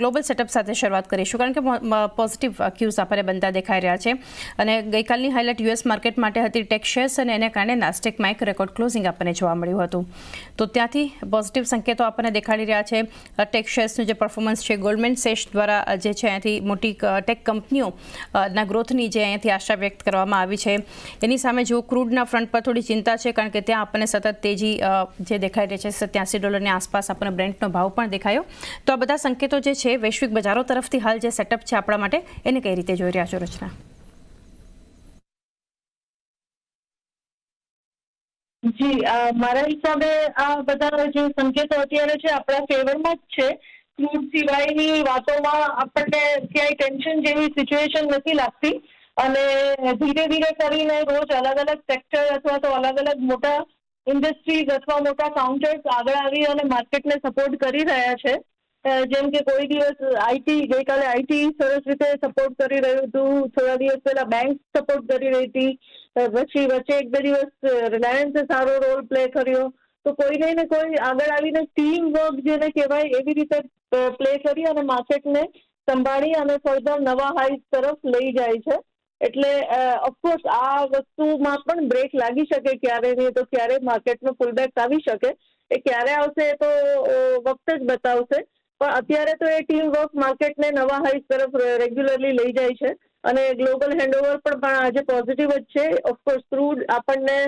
Global setup સાથે શરૂઆત કરીશું કારણ કે પોઝિટિવ ક્યુઝ આપણને બનતા દેખાઈ રહ્યા છે અને ગઈકાલની હાઇલાઇટ યુએસ માર્કેટ માટે હતી ટેક શેર્સ અને એને કારણે નાસ્ટેકમાં એક રેકોર્ડ ક્લોઝિંગ આપણને જોવા મળ્યું હતું તો ત્યાંથી પોઝિટિવ સંકેતો આપણને દેખાડી રહ્યા છે ટેક શેર્સનું જે પરફોર્મન્સ છે ગોલ્ડમેન સેશ દ્વારા જે છે અહીંયાથી મોટી ટેક કંપનીઓ ના ગ્રોથની જે અહીંયાથી આશા વ્યક્ત કરવામાં આવી છે એની સામે જો ક્રૂડના ફ્રન્ટ પર થોડી ચિંતા છે કારણ કે ત્યાં આપણને સતત તેજી જે દેખાઈ રહી છે $87 આસપાસ આપણને બ્રેન્ટનો ભાવ પણ દેખાયો તો આ બધા સંકેતો જે છે વૈશ્વિક બજારો તરફથી હાલ જે સેટઅપ છે આપણા માટે એને કઈ રીતે જોઈ રહ્યા છો રચના? જી મારા હિસાબે આ બધા જે સંકેતો અત્યારે છે આપણા ફેવરમાં જ છે. ક્રૂડ સિવાયની વાતોમાં આપણને ક્યાંય ટેન્શન જેવી સિચ્યુએશન નથી લાગતી અને ધીરે ધીરે કરીને રોજ અલગ અલગ સેક્ટર અથવા તો અલગ અલગ મોટા ઇન્ડસ્ટ્રીઝ અથવા મોટા કાઉન્ટર્સ આગળ આવી અને માર્કેટને સપોર્ટ કરી રહ્યા છે. જેમ કે કોઈ દિવસ આઈટી ગઈકાલે આઈટી સરસ રીતે સપોર્ટ કરી રહ્યું હતું, થોડા દિવસ પહેલા બેંક સપોર્ટ કરી રહી હતી, પછી વચ્ચે એક બે દિવસ રિલાયન્સે સારો રોલ પ્લે કર્યો. તો કોઈ ને કોઈ આગળ આવીને ટીમ વર્ક જેને કહેવાય એવી રીતે પ્લે કરી અને માર્કેટને સંભાળી અને ફર્ધર નવા હાઈસ તરફ લઈ જાય છે. એટલે ઓફકોર્સ આ વસ્તુમાં પણ બ્રેક લાગી શકે ક્યારે નહીં તો ક્યારે માર્કેટનો પુલબેક આવી શકે. એ ક્યારે આવશે તો વખત જ બતાવશે. પણ અત્યારે તો એ ટીમ વર્ક માર્કેટને નવા હાઈસ તરફ રેગ્યુલરલી લઈ જાય છે અને ગ્લોબલ હેન્ડઓવર પણ આજે પોઝિટિવ જ છે. ઓફકોર્સ ક્રૂડ આપણને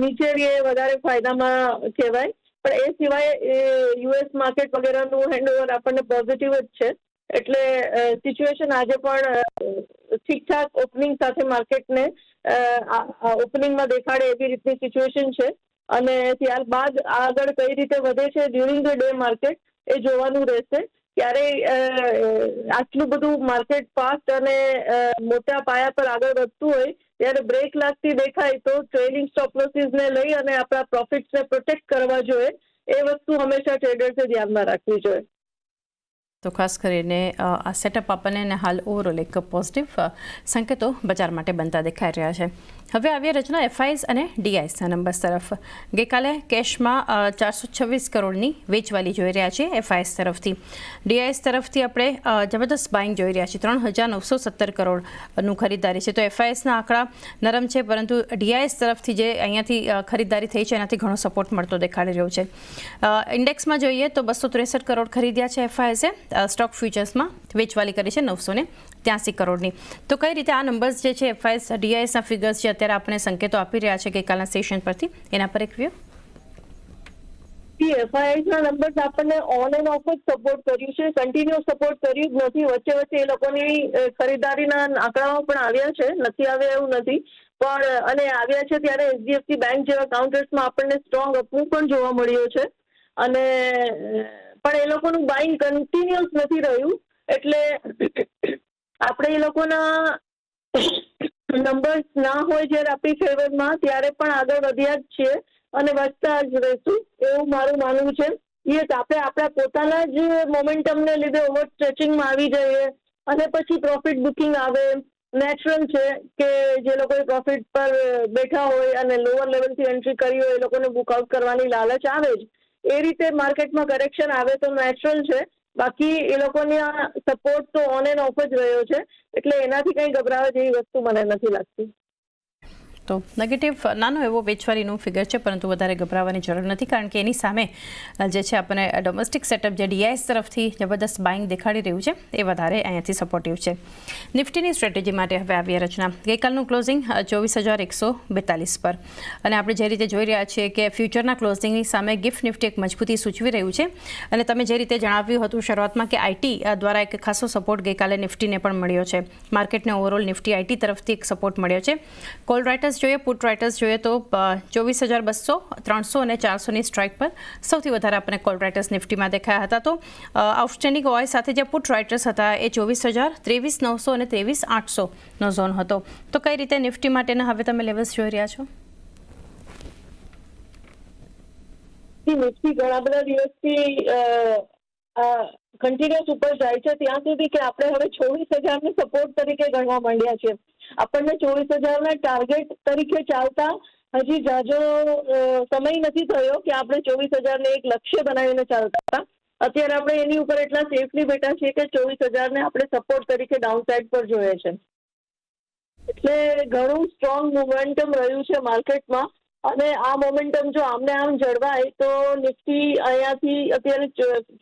નીચે વધારે ફાયદામાં કહેવાય પણ એ સિવાય યુએસ માર્કેટ વગેરેનું હેન્ડઓવર આપણને પોઝિટિવ જ છે. એટલે સિચ્યુએશન આજે પણ ઠીકઠાક ઓપનિંગ સાથે માર્કેટને ઓપનિંગમાં દેખાડે એવી રીતની સિચ્યુએશન છે અને ત્યારબાદ આગળ કઈ રીતે વધે છે ડ્યુરિંગ ધ ડે માર્કેટ એ જોવાનું રહેશે. ક્યારેય આટલું બધું માર્કેટ ફાસ્ટ અને મોટા પાયા પર આગળ વધતું હોય ત્યારે બ્રેક લાગતી દેખાય તો ટ્રેલિંગ સ્ટોપ લોસીસને લઈ અને આપણા પ્રોફિટ્સને પ્રોટેક્ટ કરવા જોઈએ. એ વસ્તુ હંમેશા ટ્રેડર્સે ધ્યાનમાં રાખવી જોઈએ. તો ખાસ કરીને આ સેટઅપ આપણને હાલ ઓવરઓલ એક પોઝિટિવ સંકેતો બજાર માટે બનતા દેખાઈ રહ્યા છે. હવે આવીએ રચના એફઆઈએસ અને ડીઆઈએસના નંબર્સ તરફ. ગઈકાલે કેશમાં 426 કરોડની વેચવાલી જોઈ રહ્યા છીએ એફઆઈએસ તરફથી. ડીઆઈએસ તરફથી આપણે જબરદસ્ત બાઇંગ જોઈ રહ્યા છીએ 3,917 કરોડનું ખરીદારી છે. તો એફઆઈએસના આંકડા નરમ છે પરંતુ ડીઆઈએસ તરફથી જે અહીંયાથી ખરીદારી થઈ છે એનાથી ઘણો સપોર્ટ મળતો દેખાડી રહ્યો છે. ઇન્ડેક્સમાં જોઈએ તો 263 કરોડ ખરીદ્યા છે એફઆઈએસે. સ્ટોક ફ્યુચર્સમાં વેચવાલી કરી છે 983 કરોડની. તો કઈ રીતે આ નંબર્સ જે છે એફઆઈએસ ડીઆઈએસના ફિગર્સ જે અત્યારે આપણે સંકેતો આપી રહ્યા છે ગઈકાલના સેશન પરથી એના પર એક વ્યૂ. એફઆઈઆઈના નંબર્સ આપણને ઓન એન્ડ ઓફ જ સપોર્ટ કર્યું છે, કન્ટિન્યુઅસ સપોર્ટ કર્યું જ નથી. વચ્ચે વચ્ચે એ લોકોની ખરીદારીના આંકડાઓ પણ આવ્યા છે, નથી આવ્યા એવું નથી પણ અને આવ્યા છે ત્યારે એચડીએફસી બેંક જેવા કાઉન્ટર્સમાં આપણને સ્ટ્રોંગ અપમૂવ પણ જોવા મળ્યો છે અને પણ એ લોકોનું બાઇંગ કન્ટિન્યુઅસ નથી રહ્યું. એટલે આપણે એ લોકોના નંબર્સ ના હોય જ્યારે આપણી ફેવરમાં ત્યારે પણ આગળ વધ્યા જ છીએ અને વધતા જ રહીશું એવું મારું માનવું છે. યસ, આપણે આપણા પોતાના જ મોમેન્ટમને લીધે ઓવર સ્ટ્રેચિંગમાં આવી જઈએ અને પછી પ્રોફિટ બુકિંગ આવે. નેચરલ છે કે જે લોકોએ પ્રોફિટ પર બેઠા હોય અને લોઅર લેવલથી એન્ટ્રી કરી હોય એ લોકોને બુકઆઉટ કરવાની લાલચ આવે જ. એ રીતે માર્કેટમાં કરેક્શન આવે તો નેચરલ છે. બાકી એ લોકોની સપોર્ટ તો ઓન એન્ડ ઓફ જ રહ્યો છે એટલે એનાથી કંઈ ગભરાવા જેવી વસ્તુ મને નથી લાગતી. તો નેગેટિવ નાનો એવો વેચવાલીનું ફિગર છે પરંતુ વધારે ગભરાવાની જરૂર નથી કારણ કે એની સામે જે છે આપણને ડોમેસ્ટિક સેટઅપ જે ડીઆઈએસ તરફથી જબરદસ્ત બાઇંગ દેખાડી રહ્યું છે એ વધારે અહીંયાથી સપોર્ટિવ છે. નિફ્ટીની સ્ટ્રેટેજી માટે હવે આવીએ રચના. ગઈકાલનું ક્લોઝિંગ 24,142 પર અને આપણે જે રીતે જોઈ રહ્યા છીએ કે ફ્યુચરના ક્લોઝિંગની સામે ગિફ્ટ નિફ્ટી એક મજબૂતી સૂચવી રહ્યું છે અને તમે જે રીતે જણાવ્યું હતું શરૂઆતમાં કે આઈટી દ્વારા એક ખાસો સપોર્ટ ગઈકાલે નિફ્ટીને પણ મળ્યો છે. માર્કેટને ઓવરઓલ નિફ્ટી આઈટી તરફથી એક સપોર્ટ મળ્યો છે. કોલ રાઇટર્સ જોઈએ પુટ રાઇટર્સ જોઈએ તો 24,200, 300 અને 400ની સ્ટ્રાઇક પર સૌથી વધારે આપણે કોલ રાઇટર્સ નિફ્ટીમાં દેખાયા હતા. તો આઉટસ્ટેન્ડિંગ ઓય સાથે જે પુટ રાઇટર્સ હતા એ 24,000, 23,900 અને 23,800નો ઝોન હતો. તો કઈ રીતે નિફ્ટી માટેના હવે તમે લેવલ્સ જોઈ રહ્યા છો? નિફ્ટી ઘણા બધા દિવસથી કન્ટિન્યુઅસ ઉપર જાય છે ત્યાં સુધી કે આપણે હવે 24,000ને સપોર્ટ તરીકે ગણવા માંડ્યા છીએ. આપણને 24,000ના ટાર્ગેટ તરીકે ચાલતા હજી જાજો સમય નથી થયો કે આપણે 24,000ને એક લક્ષ્ય બનાવીને ચાલતા હતા. અત્યારે આપણે એની ઉપર એટલા સેફલી બેઠા છીએ કે 24,000 ને આપણે સપોર્ટ તરીકે ડાઉન સાઇડ પર જોઈએ છે. એટલે ઘણું સ્ટ્રોંગ મોમેન્ટમ રહ્યું છે માર્કેટમાં, અને આ મોમેન્ટમ જો આમને આમ જળવાય તો નિફ્ટી અહીંયાથી અત્યારે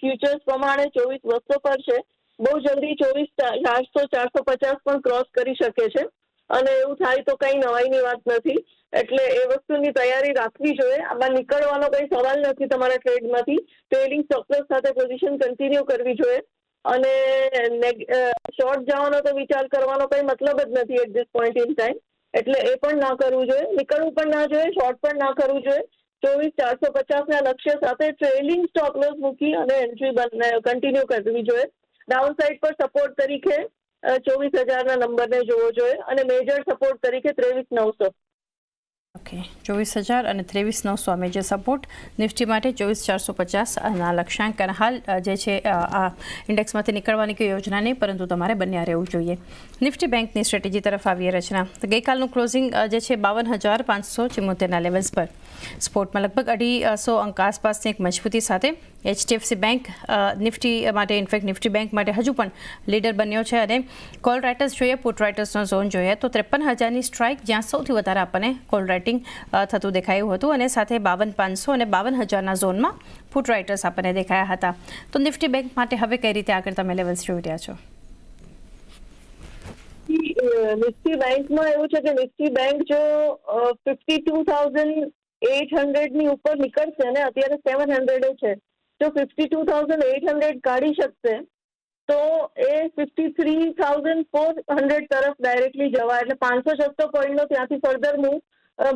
ફ્યુચર્સ પ્રમાણે 24,200 પર છે. બહુ જલ્દી 24,400 450 પણ ક્રોસ કરી શકે છે, અને એવું થાય તો કઈ નવાઈની વાત નથી. એટલે એ વસ્તુની તૈયારી રાખવી જોઈએ. આમાં નીકળવાનો કઈ સવાલ નથી તમારા ટ્રેડમાંથી. ટ્રેડિંગ સ્ટોપ સાથે પોઝિશન કન્ટિન્યુ કરવી જોઈએ, અને શોર્ટ જવાનો તો વિચાર કરવાનો કઈ મતલબ જ નથી at this point in time. એટલે એ પણ ના કરવું જોઈએ, નીકળવું પણ ના જોઈએ, શોર્ટ પણ ના કરવું જોઈએ. 24,450 ના લક્ષ્ય સાથે ટ્રેલિંગ સ્ટોપ લોસ મૂકી અને એન્ટ્રી કન્ટિન્યુ કરવી જોઈએ. ડાઉન સાઇડ પર સપોર્ટ તરીકે 24,000 ના નંબરને જોવો જોઈએ, અને મેજર સપોર્ટ તરીકે 23,900. ઓકે, 24,000 અને 23,900 મેજર સપોર્ટ. નિફ્ટી માટે 24,450 લક્ષ્યાંક. અને હાલ જે છે આ ઇન્ડેક્સમાંથી નીકળવાની કોઈ યોજના નહીં, પરંતુ તમારે બન્યા રહેવું જોઈએ. નિફ્ટી બેંકની સ્ટ્રેટેજી તરફ આવીએ રચના. તો ગઈકાલનું ક્લોઝિંગ જે છે 52,574ના લેવલ્સ પર. સ્પોર્ટમાં લગભગ 250 અંક આસપાસની એક મજબૂતી સાથે HDFC બેંક નિફ્ટી માટે, ઇનફેક્ટ નિફ્ટી બેંક માટે હજુ પણ લીડર બન્યો છે. અને કોલ રાઇટર્સ જોઈએ, પુટ રાઇટર્સનો ઝોન જોઈએ તો 53,000ની સ્ટ્રાઇક, જ્યાં સૌથી વધારે આપણને કોલ રાઇટિંગ થતું દેખાયું હતું, અને સાથે 52,500 અને 52,000ના ઝોનમાં પુટ રાઇટર્સ આપણને દેખાયા હતા. તો નિફ્ટી બેંક માટે હવે કઈ રીતે આગળ તમે લેવલ્સ જોઈ રહ્યા છો? નિફ્ટી બેંકમાં એવું છે કે નિફ્ટી બેંક જો 52,800 ની ઉપર નીકળશે, અને અત્યારે 700 છે, જો 52,800 કાઢી શકશે તો એ 53,400 તરફ ડાયરેક્ટલી જવા, એટલે 506 પોઈન્ટનો ત્યાંથી ફર્ધર મૂવ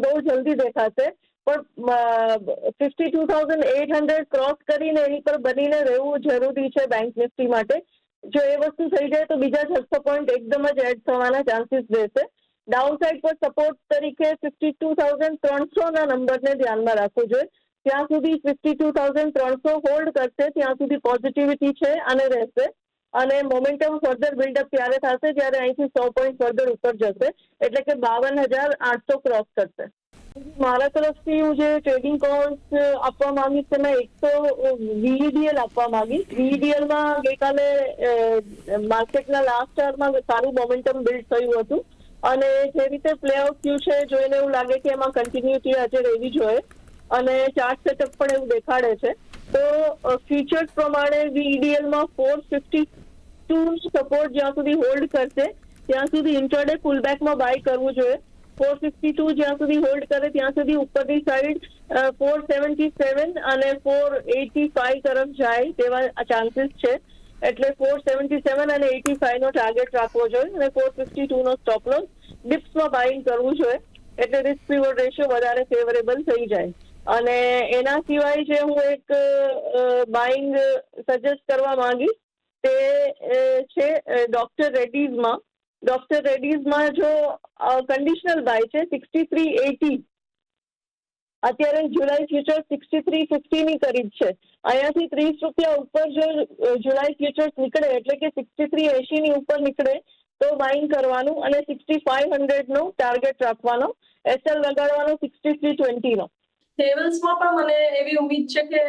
બહુ જલ્દી દેખાશે. પણ 52,800 ક્રોસ કરીને એની પર બનીને રહેવું જરૂરી છે બેંક નિફ્ટી માટે. જો એ વસ્તુ થઈ જાય તો બીજા 600 પોઈન્ટ એકદમ જ એડ થવાના ચાન્સીસ રહેશે. ડાઉન સાઇડ પર સપોર્ટ તરીકે 52,300ના નંબરને ધ્યાનમાં રાખવું જોઈએ. ત્યાં સુધી 52,300 હોલ્ડ કરશે ત્યાં સુધી પોઝિટિવિટી છે અને રહેશે, અને મોમેન્ટમ ફર્ધર બિલ્ડઅપ ત્યારે થશે જ્યારે અહીંથી 100 પોઈન્ટ ફર્ધર ઉપર જશે, એટલે કે 52,800 ક્રોસ કરશે. મારા તરફથી હું જે ટ્રેડિંગ કોલ્સ આપવા માંગીશ તેમાં એક તો VEDL આપવા માંગીશ. VEDLમાં ગઈકાલે માર્કેટના લાસ્ટ આવરમાં સારું મોમેન્ટમ બિલ્ડ થયું હતું, અને જે રીતે પ્લે આઉટ થયું છે જોઈને એવું લાગે કે એમાં કન્ટિન્યુટી આજે રહેવી જોઈએ, અને ચાર્ટ સેટઅપ પણ એવું દેખાડે છે. તો ફ્યુચર્સ પ્રમાણે VEDLમાં 452 સપોર્ટ જ્યાં સુધી હોલ્ડ કરશે ત્યાં સુધી ઇન્ટ્રાડે પુલબેકમાં બાય કરવું જોઈએ. 452 જ્યાં સુધી હોલ્ડ કરે ત્યાં સુધી ઉપરની સાઈડ 477 અને 485 તરફ જાય તેવા ચાન્સીસ છે. એટલે 477 અને 85 નો ટાર્ગેટ રાખવો જોઈએ, અને 452 નો સ્ટોપ લોસ. ડિપ્સમાં બાઇંગ કરવું જોઈએ, એટલે રિસ્ક રિવોર્ડ રેશિયો વધારે ફેવરેબલ થઈ જાય. અને એના સિવાય જે હું એક બાઇંગ સજેસ્ટ કરવા માંગીશ તે છે ડોક્ટર રેડ્ડીઝમાં. ડોક્ટર રેડ્ડીઝમાં જો કન્ડિશનલ બાય છે 63.80. અત્યારે જુલાઈ ફ્યુચર 63.50ની કરીબ છે. અહીંયાથી 30 રૂપિયા ઉપર જો જુલાઈ ફ્યુચર્સ નીકળે, એટલે કે 63.80ની ઉપર નીકળે તો બાઇંગ કરવાનું, અને 6500 નો ટાર્ગેટ રાખવાનો. SL લગાડવાનો 63.20 નો. લેવલ્સમાં પણ મને એવી ઉમ્મીદ છે કે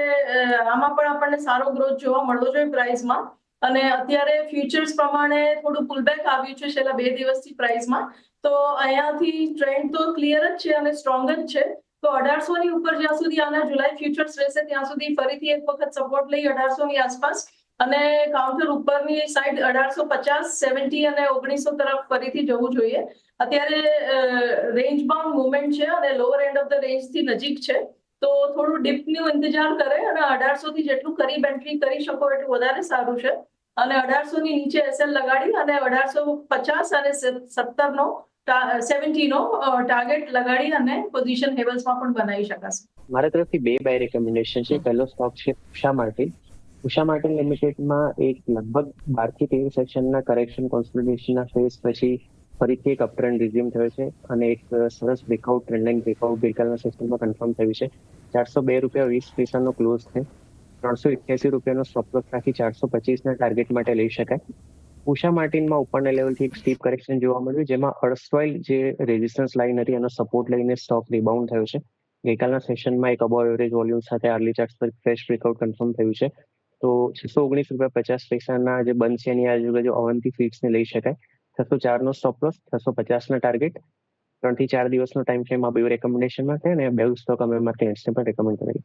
આમાં પણ આપણને સારો ગ્રોથ જોવા મળવો જોઈએ પ્રાઇસમાં. અને અત્યારે ફ્યુચર્સ પ્રમાણે થોડું પુલબેક આવ્યું છે છેલ્લા 2 દિવસથી પ્રાઇસમાં. તો અહીંયાથી ટ્રેન્ડ તો ક્લિયર જ છે અને સ્ટ્રોંગ જ છે. તો 1800 ની ઉપર જ્યાં સુધી આના જુલાઈ ફ્યુચર્સ રહેશે ત્યાં સુધી ફરીથી એક વખત સપોર્ટ લઈ 1800 ની આસપાસ, અને કાઉન્ટર ઉપરની સાઈડ 1850, 70 અને 1900 તરફ ફરીથી જવું જોઈએ. અત્યારે રેન્જ બાઉન્ડ મુવમેન્ટ છે અને lower end of the range થી નજીક છે, તો થોડું ડીપનું ઇંતજાર કરે અને 1800 થી જેટલું કરીબ એન્ટ્રી કરી શકો એટલું વધારે સારું છે. અને 1800 ની નીચે SL લગાડી અને 1850 અને 70 નો 70 નો ટાર્ગેટ લગાડી અને પોઝિશન લેવલ્સમાં પણ બનાવી શકાશે. મારા તરફથી 2 બાય રેકમેન્ડેશન છે. પહેલો સ્ટોક છે ઉષા માર્ટિન. ઉષા માર્ટિન લિમિટેડમાં એક લગભગ 12 થી 13 સેશનના કરેક્શન કોન્સોલિડેશનના ફેઝ પછી ફરીથી એક અપટ્રેન્ડ રિઝ્યુમ થયો છે, અને એક સરસ બ્રેકઆઉટ ટ્રેન્ડ બ્રેકઆઉટ ગઈકાલના સેશનમાં કન્ફર્મ થયું છે. 402 રૂપિયા 20 પૈસાનો ક્લોઝ છે. 381 રૂપિયાનો સ્ટોપ લોસ રાખી 425ના ટાર્ગેટ માટે લઈ શકાય. ઉષા માર્ટિનમાં ઉપરના લેવલથી એક સ્ટીપ કરેક્શન જોવા મળ્યું, જેમાં અર્સવાઇલ જે રેઝિસ્ટન્સ લાઇન હતી એનો સપોર્ટ લઈને સ્ટોક રિબાઉન્ડ થયો છે. ગઈકાલના સેશનમાં એક અબોવ એવરેજ વોલ્યુમ સાથે આર્લી ચાર્ટ્સ પર ફ્રેશ બ્રેકઆઉટ કન્ફર્મ થયું છે. તો તો 619.50 જે બંધ છે એની આજુબાજુ અવંતી ફીડ્સને લઈ શકાય. 604 નો સ્ટોપ લોસ, 650 ટાર્ગેટ, 3 થી 4 દિવસનો ટાઈમ ફ્રેમ આ બે રેકમેન્ડેશનમાં છે અને બે સ્ટોક અમે મારા ક્લાયન્ટ્સને પણ રેકમેન્ડ કરીએ.